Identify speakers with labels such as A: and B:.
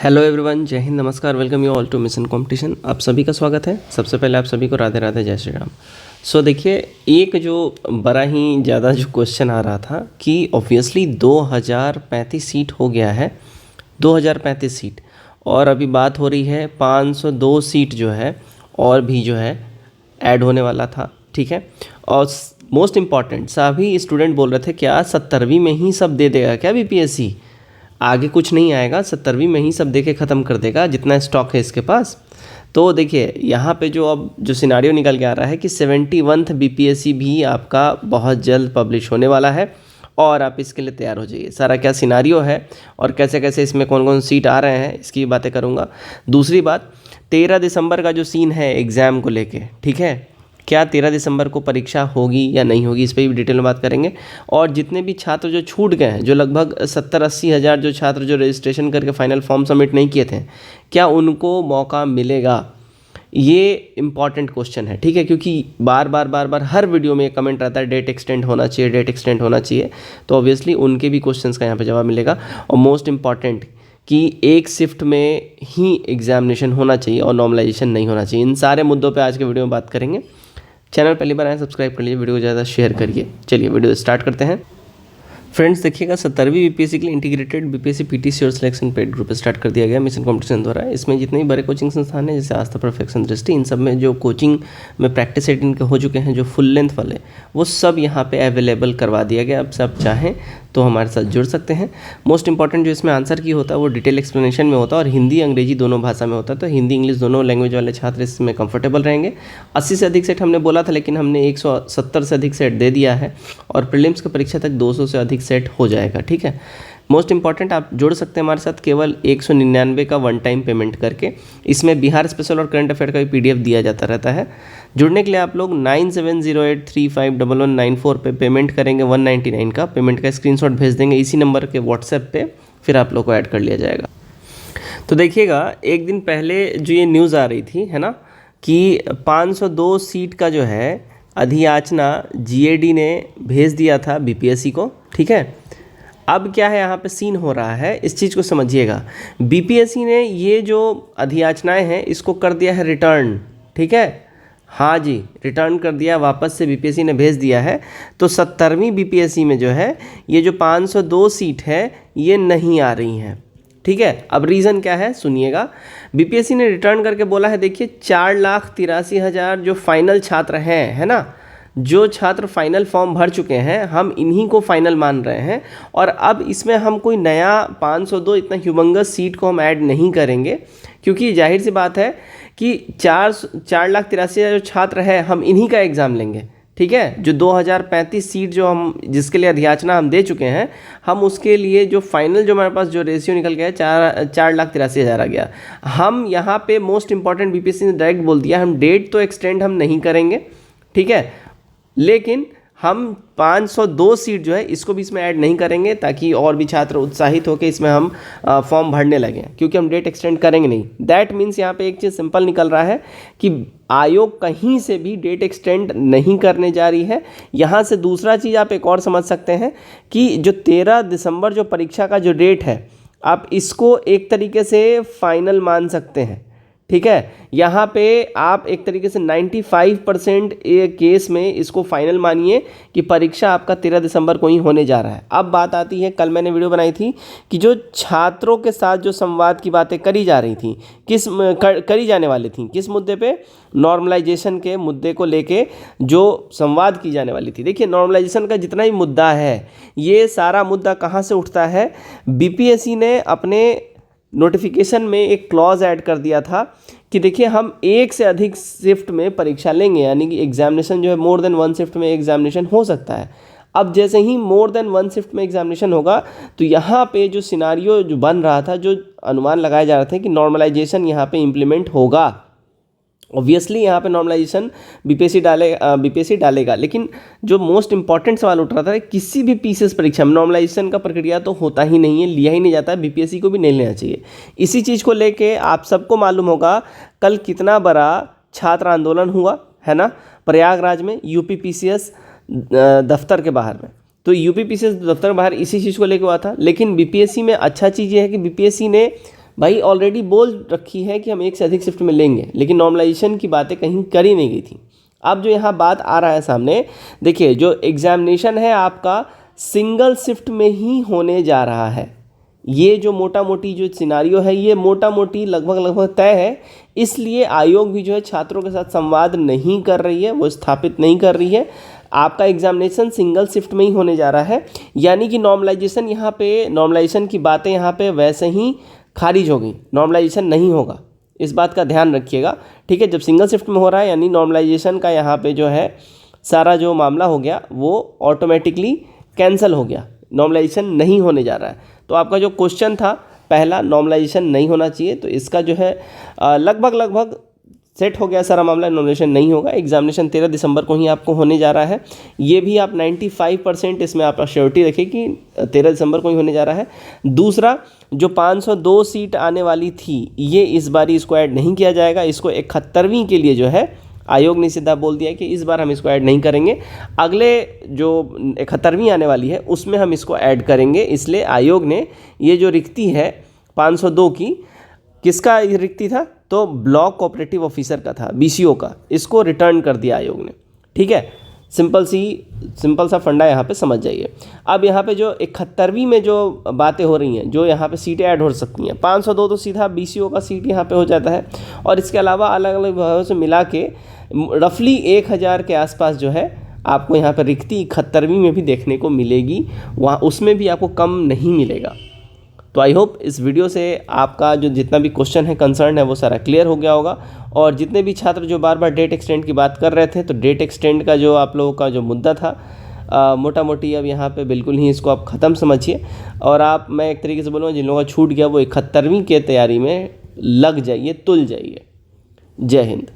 A: Hello everyone, Jai Hind, नमस्कार, welcome you all to mission competition. आप सभी का स्वागत है। सबसे पहले आप सभी को राधे राधे, जय श्री राम। देखिए, एक जो बड़ा ही ज़्यादा जो क्वेश्चन आ रहा था कि ऑब्वियसली 2035 सीट हो गया है, 2035 सीट, और अभी बात हो रही है 502 सीट जो है और भी जो है ऐड होने वाला था, ठीक है। और मोस्ट इम्पॉर्टेंट, सभी स्टूडेंट बोल रहे थे क्या 70वीं में ही सब दे देगा क्या बीपीएससी, आगे कुछ नहीं आएगा, 70वीं में ही सब दे के ख़त्म कर देगा जितना स्टॉक है इसके पास। तो देखिए यहाँ पे जो अब जो सिनारियो निकल के आ रहा है कि 71th बीपीएससी भी आपका बहुत जल्द पब्लिश होने वाला है और आप इसके लिए तैयार हो जाइए। सारा क्या सिनारियो है और कैसे कैसे इसमें कौन कौन सीट आ रहे हैं इसकी बातें करूँगा। दूसरी बात, 13 दिसंबर का जो सीन है एग्ज़ाम को लेके, ठीक है, क्या 13 दिसंबर को परीक्षा होगी या नहीं होगी, इस पर भी डिटेल में बात करेंगे। और जितने भी छात्र जो छूट गए हैं, जो लगभग 70-80 हज़ार जो छात्र जो रजिस्ट्रेशन करके फाइनल फॉर्म सबमिट नहीं किए थे, क्या उनको मौका मिलेगा, ये इंपॉर्टेंट क्वेश्चन है, ठीक है। क्योंकि बार बार हर वीडियो में कमेंट रहता है डेट एक्सटेंड होना चाहिए, डेट एक्सटेंड होना चाहिए। तो ऑब्वियसली उनके भी क्वेश्चंस का यहाँ पे जवाब मिलेगा। और मोस्ट इंपॉर्टेंट कि एक शिफ्ट में ही एग्जामिनेशन होना चाहिए और नॉर्मलाइजेशन नहीं होना चाहिए। इन सारे मुद्दों पर आज के वीडियो में बात करेंगे। चैनल पहली बार आए सब्सक्राइब कर लीजिए, वीडियो को ज़्यादा शेयर करिए। चलिए वीडियो स्टार्ट करते हैं। फ्रेंड्स देखिएगा, 70वीं बीपीएससी के लिए इंटीग्रेटेड बीपीएससी पीटीसी और सिलेक्शन पेड ग्रुप स्टार्ट कर दिया गया मिशन कंपटीशन द्वारा। इसमें जितने भी बड़े कोचिंग संस्थान हैं जैसे आस्था, परफेक्शन, दृष्टि, इन सब में जो कोचिंग में प्रैक्टिस सेट इनके हो चुके हैं, जो फुल लेंथ वाले, वो सब यहाँ पे अवेलेबल करवा दिया गया। अब सब चाहें तो हमारे साथ जुड़ सकते हैं। मोस्ट इंपॉर्टेंट जो इसमें आंसर की होता है वो डिटेल एक्सप्लेनेशन में होता है और हिंदी अंग्रेजी दोनों भाषा में होता है। तो हिंदी इंग्लिश दोनों लैंग्वेज वाले छात्र इसमें कंफर्टेबल रहेंगे। 80 से अधिक सेट हमने बोला था, लेकिन हमने 170 से अधिक सेट दे दिया है और प्रीलिम्स की परीक्षा तक 200 से अधिक सेट हो जाएगा, ठीक है। मोस्ट इंपॉर्टेंट, आप जुड़ सकते हैं हमारे साथ केवल 199 का वन टाइम पेमेंट करके। इसमें बिहार स्पेशल और करंट अफेयर का भी पीडीएफ दिया जाता रहता है। जुड़ने के लिए आप लोग 9708351194 पे पेमेंट करेंगे, 199 का पेमेंट का स्क्रीनशॉट भेज देंगे इसी नंबर के व्हाट्सएप पे, फिर आप लोग को ऐड कर लिया जाएगा। तो देखिएगा, एक दिन पहले जो ये न्यूज़ आ रही थी, है ना, कि 502 सीट का जो है अधियाचना जीएडी ने भेज दिया था बीपीएससी को, ठीक है। अब क्या है यहाँ पे सीन हो रहा है, इस चीज़ को समझिएगा। बीपीएससी ने ये जो अधियाचनाएं हैं इसको कर दिया है रिटर्न, ठीक है। हाँ जी, रिटर्न कर दिया, वापस से बीपीएससी ने भेज दिया है। तो 70वीं बीपीएससी में जो है ये जो 502 सीट है ये नहीं आ रही हैं, ठीक है। अब रीज़न क्या है सुनिएगा। बीपीएससी ने रिटर्न करके बोला है, देखिए 4,83,000 जो फाइनल छात्र हैं, है ना, जो छात्र फाइनल फॉर्म भर चुके हैं, हम इन्हीं को फाइनल मान रहे हैं। और अब इसमें हम कोई नया 502 इतना ह्यूमंगस सीट को हम ऐड नहीं करेंगे, क्योंकि जाहिर सी बात है कि 4,83,000 जो छात्र है हम इन्हीं का एग्ज़ाम लेंगे, ठीक है। जो 2035 सीट जो हम जिसके लिए अधियाचना हम दे चुके हैं, हम उसके लिए जो फाइनल जो हमारे पास जो रेशियो निकल गया है 4,83,000 आ गया। हम यहाँ पे मोस्ट इंपॉर्टेंट बीपीएससी ने डायरेक्ट बोल दिया, हम डेट तो एक्सटेंड हम नहीं करेंगे, ठीक है, लेकिन हम 502 सीट जो है इसको भी इसमें ऐड नहीं करेंगे, ताकि और भी छात्र उत्साहित होकर इसमें हम फॉर्म भरने लगें, क्योंकि हम डेट एक्सटेंड करेंगे नहीं। दैट मीन्स यहाँ पे एक चीज़ सिंपल निकल रहा है कि आयोग कहीं से भी डेट एक्सटेंड नहीं करने जा रही है। यहाँ से दूसरा चीज़ आप एक और समझ सकते हैं कि जो 13 दिसंबर जो परीक्षा का जो डेट है, आप इसको एक तरीके से फाइनल मान सकते हैं, ठीक है। यहाँ पे आप एक तरीके से 95% केस में इसको फाइनल मानिए कि परीक्षा आपका 13 दिसंबर को ही होने जा रहा है। अब बात आती है, कल मैंने वीडियो बनाई थी कि जो छात्रों के साथ जो संवाद की बातें करी जा रही थी, करी जाने वाली थी, किस मुद्दे पे, नॉर्मलाइजेशन के मुद्दे को लेके जो संवाद की जाने वाली थी। देखिए, नॉर्मलाइजेशन का जितना ही मुद्दा है, ये सारा मुद्दा कहाँ से उठता है, बीपीएससी ने अपने नोटिफिकेशन में एक क्लॉज ऐड कर दिया था कि देखिए हम एक से अधिक शिफ्ट में परीक्षा लेंगे, यानी कि एग्जामिनेशन जो है मोर देन वन शिफ्ट में एग्जामिनेशन हो सकता है। अब जैसे ही मोर देन वन शिफ्ट में एग्जामिनेशन होगा, तो यहाँ पे जो सिनारियो जो बन रहा था, जो अनुमान लगाए जा रहे थे कि नॉर्मलाइजेशन यहाँ पे इम्प्लीमेंट होगा। ऑब्वियसली यहाँ पे नॉर्मलाइजेशन बीपीएससी डालेगा, लेकिन जो मोस्ट इंपॉर्टेंट सवाल उठ रहा था, किसी भी पीसीएस परीक्षा में नॉर्मलाइजेशन का प्रक्रिया तो होता ही नहीं है, लिया ही नहीं जाता है, बीपीएससी को भी नहीं लेना चाहिए। इसी चीज़ को लेके आप सबको मालूम होगा कल कितना बड़ा छात्र आंदोलन हुआ, है ना, प्रयागराज में यूपी पीसीएस दफ्तर के बाहर में। तो यूपी पीसीएस दफ्तर के बाहर इसी चीज़ को लेकर हुआ था। लेकिन बीपीएससी में अच्छा चीज़ ये है कि बीपीएससी ने भाई ऑलरेडी बोल रखी है कि हम एक से अधिक शिफ्ट में लेंगे, लेकिन नॉर्मलाइजेशन की बातें कहीं करी नहीं गई थी। अब जो यहाँ बात आ रहा है सामने, देखिए जो एग्जामिनेशन है आपका सिंगल शिफ्ट में ही होने जा रहा है। ये जो मोटा मोटी जो सिनारियो है ये मोटा मोटी लगभग तय है, इसलिए आयोग भी जो है छात्रों के साथ संवाद नहीं कर रही है, वो स्थापित नहीं कर रही है। आपका एग्जामिनेशन सिंगल शिफ्ट में ही होने जा रहा है, यानी कि नॉर्मलाइजेशन यहाँ पे, नॉर्मलाइजेशन की बातें यहाँ पे वैसे ही खारिज हो गई, नॉर्मलाइजेशन नहीं होगा, इस बात का ध्यान रखिएगा, ठीक है। जब सिंगल शिफ्ट में हो रहा है यानी नॉर्मलाइजेशन का यहाँ पे जो है सारा जो मामला हो गया वो ऑटोमेटिकली कैंसिल हो गया, नॉर्मलाइजेशन नहीं होने जा रहा है। तो आपका जो क्वेश्चन था पहला, नॉर्मलाइजेशन नहीं होना चाहिए, तो इसका जो है लगभग सेट हो गया सारा मामला, नॉर्मलाइजेशन नहीं होगा। एग्जामिनेशन 13 दिसंबर को ही आपको होने जा रहा है, ये भी आप 95% इसमें आप श्योरिटी रखिए कि 13 दिसंबर को ही होने जा रहा है। दूसरा, जो 502 सीट आने वाली थी ये इस बार इसको ऐड नहीं किया जाएगा, इसको 71वीं के लिए जो है आयोग ने सीधा बोल दिया कि इस बार हम इसको ऐड नहीं करेंगे, अगले जो 71वीं आने वाली है उसमें हम इसको ऐड करेंगे। इसलिए आयोग ने ये जो रिक्ति है 502 की, किसका रिक्ति था, तो ब्लॉक कोऑपरेटिव ऑफिसर का था, BCO का, इसको रिटर्न कर दिया आयोग ने, ठीक है। सिंपल सा फंडा यहाँ पे समझ जाइए। अब यहाँ पे जो 71वीं में जो बातें हो रही हैं, जो यहाँ पे सीटें ऐड हो सकती हैं, 502 तो सीधा BCO का सीट यहाँ पे हो जाता है, और इसके अलावा अलग अलग विभागों से मिला के रफली 1000 के आसपास जो है आपको यहाँ पर रिक्ति 71वीं में भी देखने को मिलेगी, वहाँ उसमें भी आपको कम नहीं मिलेगा। तो आई होप इस वीडियो से आपका जो जितना भी क्वेश्चन है, कंसर्न है, वो सारा क्लियर हो गया होगा। और जितने भी छात्र जो बार बार डेट एक्सटेंड की बात कर रहे थे, तो डेट एक्सटेंड का जो आप लोगों का जो मुद्दा था मोटा मोटी अब यहाँ पे बिल्कुल ही इसको आप ख़त्म समझिए, और आप, मैं एक तरीके से बोलूँगा, जिन लोगों का छूट गया वो 71वीं के तैयारी में लग जाइए, तुल जाइए। जय हिंद।